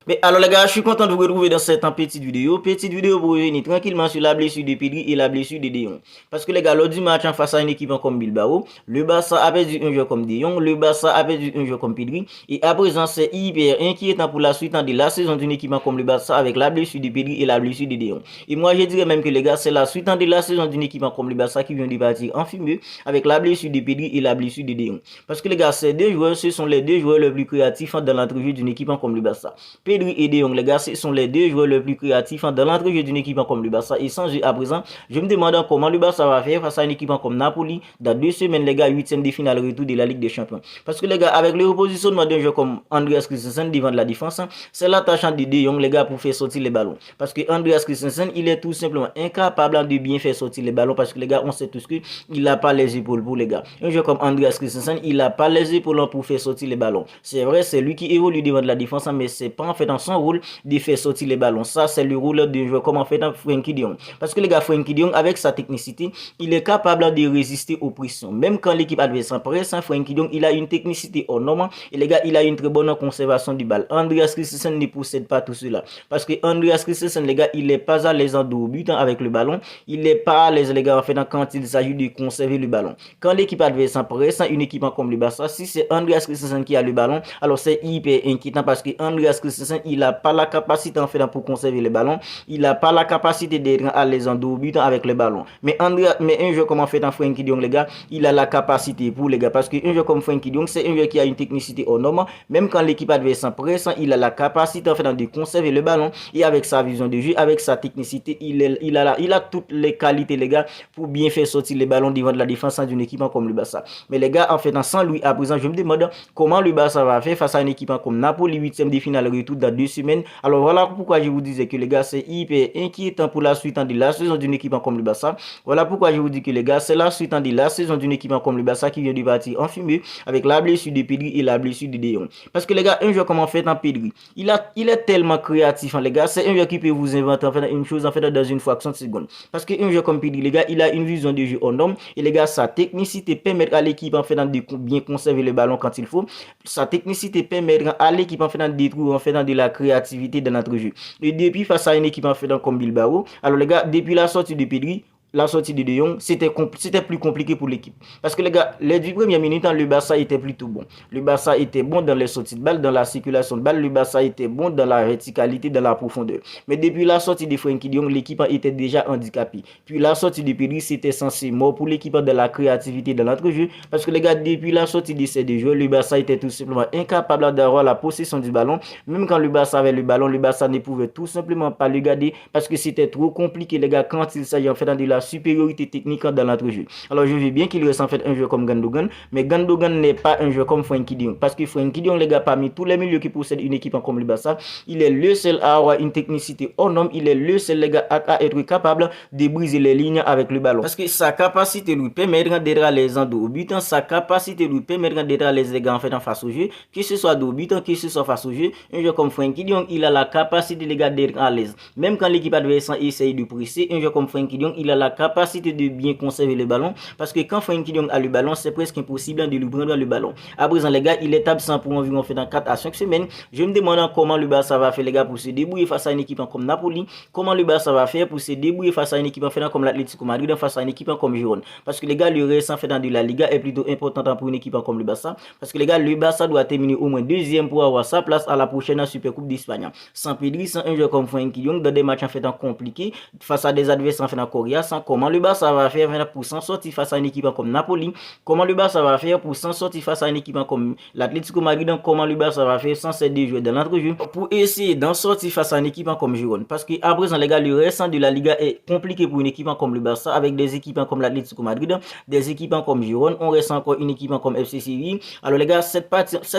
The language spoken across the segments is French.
Mais alors les gars, je suis content de vous retrouver dans cette petite vidéo. Petite vidéo pour revenir tranquillement sur la blessure de Pedri et la blessure de De Jong. Parce que les gars, lors du match en face à une équipe comme Bilbao, le Barça a perdu un joueur comme De Jong, le Barça a perdu un joueur comme Pedri. Et à présent, c'est hyper inquiétant pour la suite de la saison d'une équipe comme le Barça avec la blessure de Pedri et la blessure de De Jong. Et moi, je dirais même que les gars, c'est la suite de la saison d'une équipe comme le Barça qui vient de partir en fumée avec la blessure de Pedri et la blessure de De Jong. Parce que les gars, ces deux joueurs, ce sont les deux joueurs les plus créatifs dans l'entrejeu d'une équipe comme le Barça. Pedri et De Jong, les gars, ce sont les deux joueurs les plus créatifs dans l'entrejeu d'une équipe comme le Barça. Et sans jeu à présent, je me demande comment le Barça va faire face à une équipe comme Napoli dans 2 semaines, les gars, 8e de finale retour de la Ligue des Champions. Parce que les gars, avec le repositionnement d'un joueur comme Andreas Christensen devant de la défense, c'est l'attachant de De Jong, les gars, pour faire sortir les ballons. Parce que Andreas Christensen, il est tout simplement incapable de bien faire sortir les ballons. Parce que les gars, on sait tous qu'il n'a pas les épaules pour les gars. Un joueur comme Andreas Christensen, il n'a pas les épaules pour faire sortir les ballons. C'est vrai, c'est lui qui évolue devant de la défense, mais c'est pas en fait dans son rôle de faire sortir les ballons. Ça, c'est le rôle d'un joueur comme en fait dans Frenkie de Jong. Parce que les gars, Frenkie de Jong, avec sa technicité, il est capable de résister aux pressions. Même quand l'équipe adverse presse, Frenkie de Jong, il a une technicité hors norme. Et les gars, il a une très bonne conservation du ballon. Andreas Christensen ne possède pas tout cela. Parce que Andreas Christensen, les gars, il n'est pas à l'aise en dos au but avec le ballon. Il n'est pas à l'aise, les gars, en fait, quand il s'agit de conserver le ballon. Quand l'équipe adverse presse, une équipe comme le Barça, si c'est Andreas Christensen qui a le ballon, alors c'est hyper inquiétant parce que Andreas Christensen, il n'a pas la capacité en fait pour conserver le ballon. Il n'a pas la capacité d'être à l'aise en dos au but avec le ballon. Mais un jeu comme en fait en Frenkie de Jong, les gars, il a la capacité pour les gars. Parce qu'un jeu comme Frenkie de Jong, c'est un jeu qui a une technicité hors norme. Même quand l'équipe adverse presse, il a la capacité en fait de conserver le ballon. Et avec sa vision de jeu, avec sa technicité, il a toutes les qualités, les gars, pour bien faire sortir les ballons devant de la défense d'une équipe comme le Barça. Mais les gars, en fait, sans lui à présent, je me demande comment le Barça va faire face à une équipe comme Napoli, 8e de finale retour dans 2 semaines. Alors voilà pourquoi je vous disais que les gars, c'est hyper inquiétant pour la suite de la saison d'une équipe comme le Barça. Voilà pourquoi je vous dis que les gars, c'est la suite de la saison d'une équipe comme le Barça qui vient de partir en fumée avec la blessure de Pedri et la blessure de De Jong. Parce que les gars, un joueur comme en fait en Pedri, il est tellement créatif, hein, les gars, c'est un joueur qui peut vous inventer en fait une chose en fait dans une fraction de seconde. Parce qu'un joueur comme Pedri, les gars, il a une vision de jeu hors norme et les gars, sa technicité permet à l'équipe en fait de bien conserver le ballon quand il faut. Sa technicité permet à l'équipe en fait de détruire en fait de la créativité de notre jeu. Et depuis face à une équipe en fait comme Bilbao, alors les gars, depuis la sortie de Pedri, la sortie de De Jong, c'était plus compliqué pour l'équipe. Parce que les gars, les 10 premières minutes, le Barça était plutôt bon. Le Barça était bon dans les sorties de balle, dans la circulation de balle. Le Barça était bon dans la verticalité, dans la profondeur. Mais depuis la sortie de Frenkie de Jong, l'équipe était déjà handicapée. Puis la sortie de Pedri, c'était censé mort pour l'équipe de la créativité de l'entrejeu. Parce que les gars, depuis la sortie de ces deux joueurs, le Barça était tout simplement incapable d'avoir la possession du ballon. Même quand le Barça avait le ballon, le Barça ne pouvait tout simplement pas le garder parce que c'était trop compliqué, les gars, quand il s'agit en fait de la supériorité technique dans notre jeu. Alors je veux bien qu'il reste en fait un joueur comme Gundogan, mais Gundogan n'est pas un joueur comme Frenkie de Jong, parce que Frenkie de Jong, les gars, parmi tous les milieux qui possèdent une équipe comme le Barça, il est le seul à avoir une technicité hors norme, il est le seul, les gars, à être capable de briser les lignes avec le ballon, parce que sa capacité lui permettra d'être à l'aise en dos au but, sa capacité lui permettra d'être à l'aise, les gars, en fait en face au jeu, que ce soit dos au but, que ce soit face au jeu. Un joueur comme Frenkie de Jong, il a la capacité, les gars, d'être à l'aise, même quand l'équipe adverse essaye de presser. Un joueur comme Frenkie de Jong, il a la capacité de bien conserver le ballon, parce que quand Frenkie de Jong a le ballon, c'est presque impossible de lui prendre le ballon. À présent, les gars, il est absent pour environ dans 4 à 5 semaines. Je me demande comment le Barça va faire, les gars, pour se débrouiller face à une équipe comme Napoli. Comment le Barça va faire pour se débrouiller face à une équipe comme l'Atlético Madrid, face à une équipe comme Girona. Parce que les gars, le reste en fait de la Liga est plutôt important pour une équipe comme le Barça. Parce que les gars, le Barça doit terminer au moins 2e pour avoir sa place à la prochaine Supercoupe d'Espagne. Sans Pedri, sans un joueur comme Frenkie de Jong, dans des matchs en fait compliqués, face à des adversaires en fait coriaces, comment le Barça va faire pour s'en sortir face à une équipe comme Napoli, comment le Barça va faire pour s'en sortir face à une équipe comme l'Atlético Madrid, comment le Barça va faire sans ces deux joueurs de l'entrejeu pour essayer d'en sortir face à une équipe comme Girona. Parce que à présent, les gars, le reste de la Liga est compliqué pour une équipe comme le Barça, avec des équipes comme l'Atlético Madrid, des équipes comme Girona. On reste encore une équipe comme FC Séville. Alors les gars, cette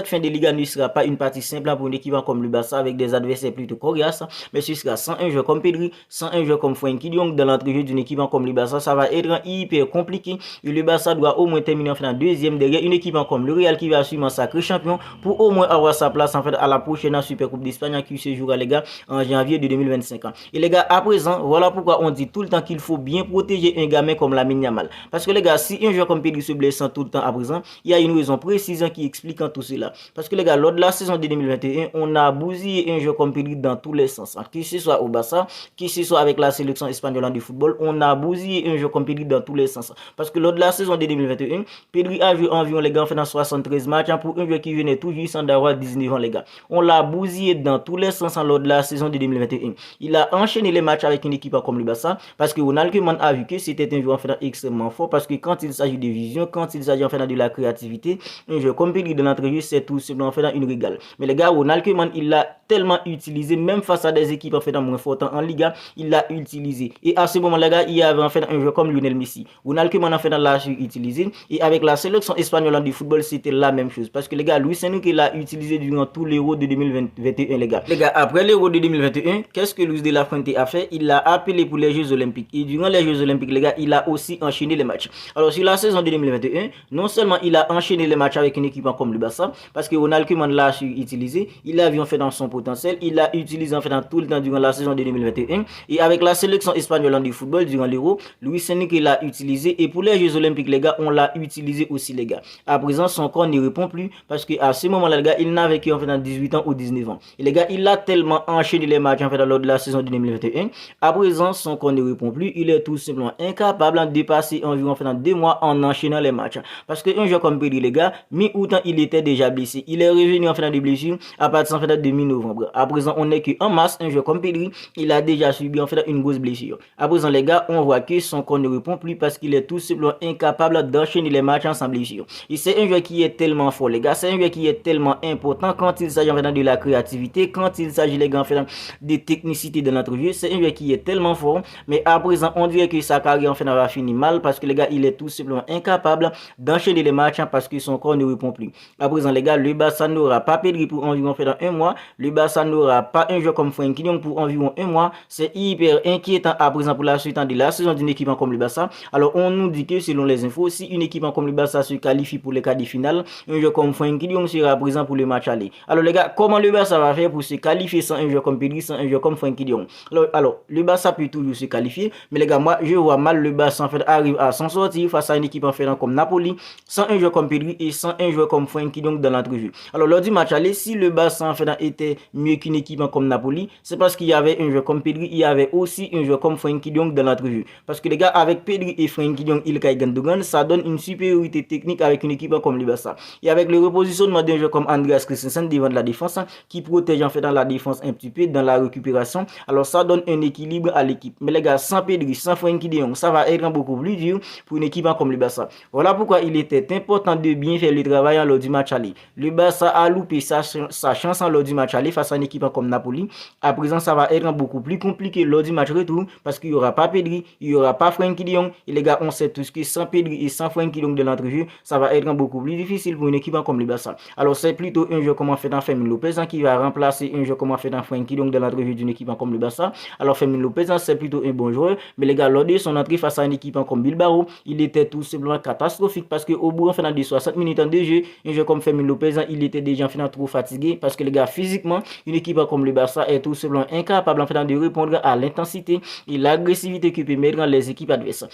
fin de Liga ne sera pas une partie simple pour une équipe comme le Barça, avec des adversaires plutôt coriaces, mais ce sera sans un joueur comme Pedri, sans un joueur comme Frenkie de Jong dans l'entrejeu d'une équipe comme le Barça, ça va être hyper compliqué. Et le Barça doit au moins terminer en fait en deuxième derrière une équipe comme le Real qui va sûrement sacré champion pour au moins avoir sa place en fait à la prochaine Super Coupe d'Espagne qui se jouera les gars en janvier de 2025. Et les gars, à présent, voilà pourquoi on dit tout le temps qu'il faut bien protéger un gamin comme Lamine Yamal. Parce que les gars, si un joueur comme Pedri se blesse tout le temps à présent, il y a une raison précise qui explique tout cela. Parce que les gars, lors de la saison de 2021, on a bousillé un joueur comme Pedri dans tous les sens. Que ce soit au Barça, que ce soit avec la sélection espagnole du football, on a bousillé un joueur comme Pedri dans tous les sens. Parce que lors de la saison de 2021, Pedri a joué environ les gars en faisant 73 matchs pour un joueur qui venait tout juste d'avoir 19 ans les gars. On l'a bousillé dans tous les sens lors de la saison de 2021. Il a enchaîné les matchs avec une équipe comme le Barça parce que Ronald Koeman a vu que c'était un joueur en fait extrêmement fort parce que quand il s'agit de vision, quand il s'agit en fait de la créativité, un joueur comme Pedri de l'entrejeu, c'est tout simplement en fait une régale. Mais les gars, Ronald Koeman, il l'a tellement utilisé, même face à des équipes en fait moins fortes en Liga, il l'a utilisé. Et à ce moment les gars, il y avait en fait un joueur comme Lionel Messi. Ronald Koeman en fait l'a utilisé et avec la sélection espagnole du football, c'était la même chose parce que les gars, Luis Enrique l'a utilisé durant tous les l'Euro de 2021 les gars. Les gars, après l'Euro de 2021, qu'est-ce que Luis de la Fuente a fait? Il l'a appelé pour les Jeux Olympiques. Et durant les Jeux Olympiques, les gars, il a aussi enchaîné les matchs. Alors sur la saison de 2021, non seulement il a enchaîné les matchs avec une équipe comme le Barça, parce que Ronald Koeman l'a utilisé, il l'a vu en fait dans son potentiel, il l'a utilisé en fait dans tout le temps durant la saison de 2021. Et avec la sélection espagnole du football durant l'Euro, Luis Enrique l'a utilisé. Et pour les Jeux Olympiques, les gars, on l'a utilisé aussi les gars. À présent, son corps ne répond plus parce qu'à ce moment-là, les gars, il n'avait qu'en fait dans 18 ans ou 19 ans. Et les gars, il a tellement enchaîné les matchs en fait lors de la saison de 2021. À présent, son corps ne répond plus. Il est tout simplement incapable de passer environ en fait dans 2 mois en enchaînant les matchs. Parce qu'un joueur comme Pedri, les gars, mi-août, il était déjà blessé. Il est revenu en fait de blessure à partir en fait de mi-novembre. À présent, on n'est qu'en mars, un joueur comme Pedri, il a déjà subi en fait une grosse blessure. À présent, les gars, on voit que son corps ne répond plus parce qu'il est tout simplement incapable d'enchaîner les matchs sans blessure. Et c'est un joueur qui est tellement fort, les gars. C'est un joueur qui est tellement important quand il s'agit en fait de la créativité, quand il s'agit les gars en fait de technicité de notre jeu. C'est un joueur qui est tellement fort, mais à présent, on dirait que sa carrière en fait va finir mal parce que les gars, il est tout simplement incapable d'enchaîner les matchs parce que son corps ne répond plus. À présent, les gars, le Barça n'aura pas Pedri pour environ fait dans 1 mois. Le Barça n'aura pas un joueur comme Frenkie de Jong pour environ 1 mois. C'est hyper inquiétant à présent pour la suite de la saison d'une équipe comme le Barça. Alors, on nous dit que selon les infos, si une équipe comme le Barça se qualifie pour les quarts de finale, un joueur comme Frenkie de Jong sera présent pour le match aller. Alors, les gars, comment le Barça va faire pour se qualifier sans un joueur comme Pedri, sans un joueur comme Frenkie de Jong? Alors, le Barça peut toujours se qualifier, mais les gars, moi, je vois mal le Barça en fait arrive à s'en sortir face à une équipe en fait comme Napoli, sans un joueur comme Pedri et sans un joueur comme Frenkie de Jong dans l'entrejeu. Alors, lors du match aller, si le Barça en fait était mieux qu'une équipe comme Napoli, c'est parce qu'il y avait un joueur comme Pedri, il y avait aussi un joueur comme Frenkie de Jong dans l'entrejeu. Parce que les gars, avec Pedri et Frenkie de Jong, Ilkay Gundogan, ça donne une supériorité technique avec une équipe comme le Barça. Et avec le repositionnement d'un joueur comme Andreas Christensen devant de la défense, qui protège en fait dans la défense un petit peu, dans la récupération, alors ça donne un équilibre à l'équipe. Mais les gars, sans Pedri, sans Frenkie de Jong, ça va être beaucoup plus dur pour une équipe comme le Barça. Voilà pourquoi il était important de bien faire le travail lors du match aller. Le Barça a loupé sa chance lors du match aller face à une équipe comme Napoli. À présent, ça va être beaucoup plus compliqué lors du match retour parce qu'il n'y aura pas Pedri, il n'y aura pas Frenkie de Jong. Et les gars, on sait tous que sans Pedri et sans Frenkie de Jong de l'entrejeu, ça va être beaucoup plus difficile pour une équipe comme le Barça. Alors, c'est plutôt un joueur comme fait dans Fermin Lopez qui va remplacer un joueur comme fait dans Frenkie de Jong de l'entrejeu d'une équipe comme le Barça. Alors, Fermin Lopez, c'est plutôt un bon joueur. Mais les gars, lors de son entrée face à une équipe comme Bilbao, il était tout simplement catastrophique parce qu'au bout de 60 minutes de jeu, un joueur comme Fermin Lopez, il était déjà trop fatigué parce que les gars, physiquement, une équipe comme le Barça est tout simplement incapable de répondre à l'intensité et l'agressivité que peut mettre les équipes adverses.